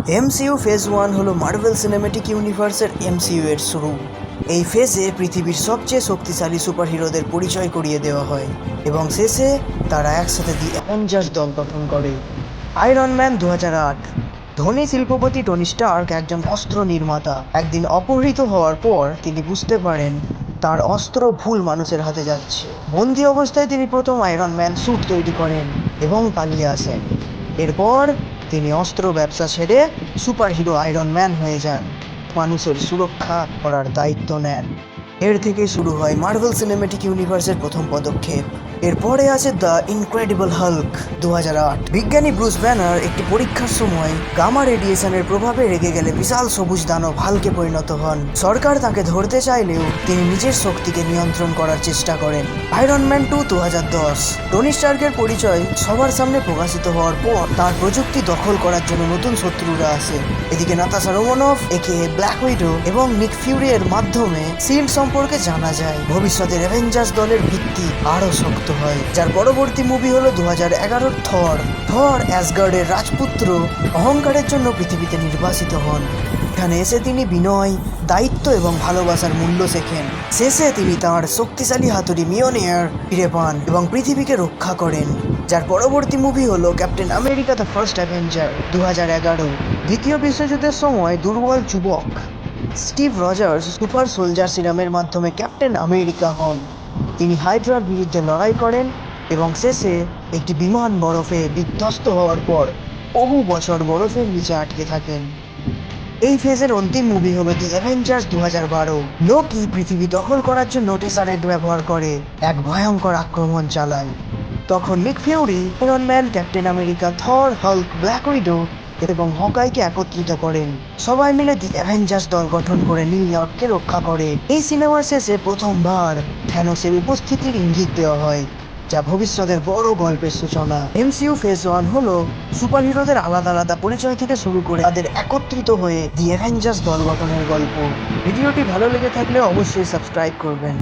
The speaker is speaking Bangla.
এমসিইউ ফেজ 1 হলো মার্ভেল সিনেম্যাটিক ইউনিভার্সের এমসিইউ এর শুরু। এই ফেজে পৃথিবীর সবচেয়ে শক্তিশালী সুপারহিরোদের পরিচয় করিয়ে দেওয়া হয় এবং শেষে তারা একসাথে দি অ্যাভেঞ্জার্স দল গঠন করে। Iron man 2008। ধনী শিল্পপতি টনি স্টার্ক একজন অস্ত্র নির্মাতা। একদিন অপহৃত হওয়ার পর তিনি বুঝতে পারেন তার অস্ত্র ভুল মানুষের হাতে যাচ্ছে। বন্দি অবস্থায় তিনি প্রথম আয়রন ম্যান স্যুট তৈরি করেন এবং পালিয়ে আসেন। এরপর তিনি অস্ত্র ব্যবসা ছেড়ে সুপারহিরো আয়রন ম্যান হয়ে যান, মানুষের সুরক্ষা করার দায়িত্ব নেন। এর থেকে শুরু হয় মার্ভেল সিনেম্যাটিক ইউনিভার্সের প্রথম পদক্ষেপ। এরপরে আছে দ্য ইনক্রেডিবল হাল্ক 2008। বিজ্ঞানী ব্রুস ব্যানার একটি পরীক্ষার সময় গামা রেডিয়েশনের প্রভাবে রেগে গেলে বিশাল সবুজ দানব হাল্কে পরিণত হন। সরকার তাকে ধরতে চাইলেও তিনি নিজের শক্তিকে নিয়ন্ত্রণ করার চেষ্টা করেন। Iron man 2 2010। টনি স্টার্কের পরিচয় সবার সামনে প্রকাশিত হওয়ার পর তার প্রযুক্তি দখল করার জন্য নতুন শত্রুরা আসে। এদিকে নাতাশা রোমানফ একে ব্ল্যাক উইডো এবং নিক ফিউরি এর মাধ্যমে শিল্ড সম্পর্কে জানা যায়। ভবিষ্যতের অ্যাভেঞ্জার্স দলের ভিত্তি আরও শক্ত হয়, যার পরবর্তী মুভি হলো 2011 থর। অ্যাসগার্ডের রাজপুত্র অহংকারের জন্য পৃথিবীতে নির্বাসিত হন। এখানে এসে তিনি বিনয়, দায়িত্ব এবং ভালোবাসার মূল্য শেখেন। শেষে তিনি তাঁর শক্তিশালী হাতুড়ি মিওনিয়ার ফিরে পান এবং পৃথিবীকে রক্ষা করেন, যার পরবর্তী মুভি হলো captain America the first Avenger 2011। দ্বিতীয় বিশ্বযুদ্ধের সময় দুর্বল যুবক স্টিভ রজার্স সুপার সোলজার সিরামের মাধ্যমে ক্যাপ্টেন আমেরিকা হন। তিনি হাইড্রার বিরুদ্ধে লড়াই করেন এবং শেষে একটি বিমান বরফে বিধ্বস্ত হওয়ার পর বহু বছর বরফের নিচে আটকে থাকেন। এই ফেজের অন্তিম মুভি হলো দি অ্যাভেঞ্জার্স 2012। লোকি পৃথিবী দখল করার জন্য টেসারেট ব্যবহার করে এক ভয়ঙ্কর আক্রমণ চালায়। তখন Nick Fury Iron Man, Captain America, Thor, Hulk, Black Widow এবং হকাইকে একত্রিত করেন। সবাই মিলে দি অ্যাভেঞ্জার্স দল গঠন করে নিউ ইয়র্ককে রক্ষা করে। এই সিনেমার শেষে প্রথমবার থ্যানোসের উপস্থিতির ইঙ্গিত দেওয়া হয়, যা ভবিষ্যতের বড় গল্পের সূচনা। এমসিইউ ফেজ 1 হলো সুপারহিরোদের আলাদা আলাদা পরিচয় থেকে শুরু করে তাদের একত্রিত হয়ে দি অ্যাভেঞ্জার্স দল গঠনের গল্প। ভিডিওটি ভালো লেগে থাকলে অবশ্যই সাবস্ক্রাইব করবেন।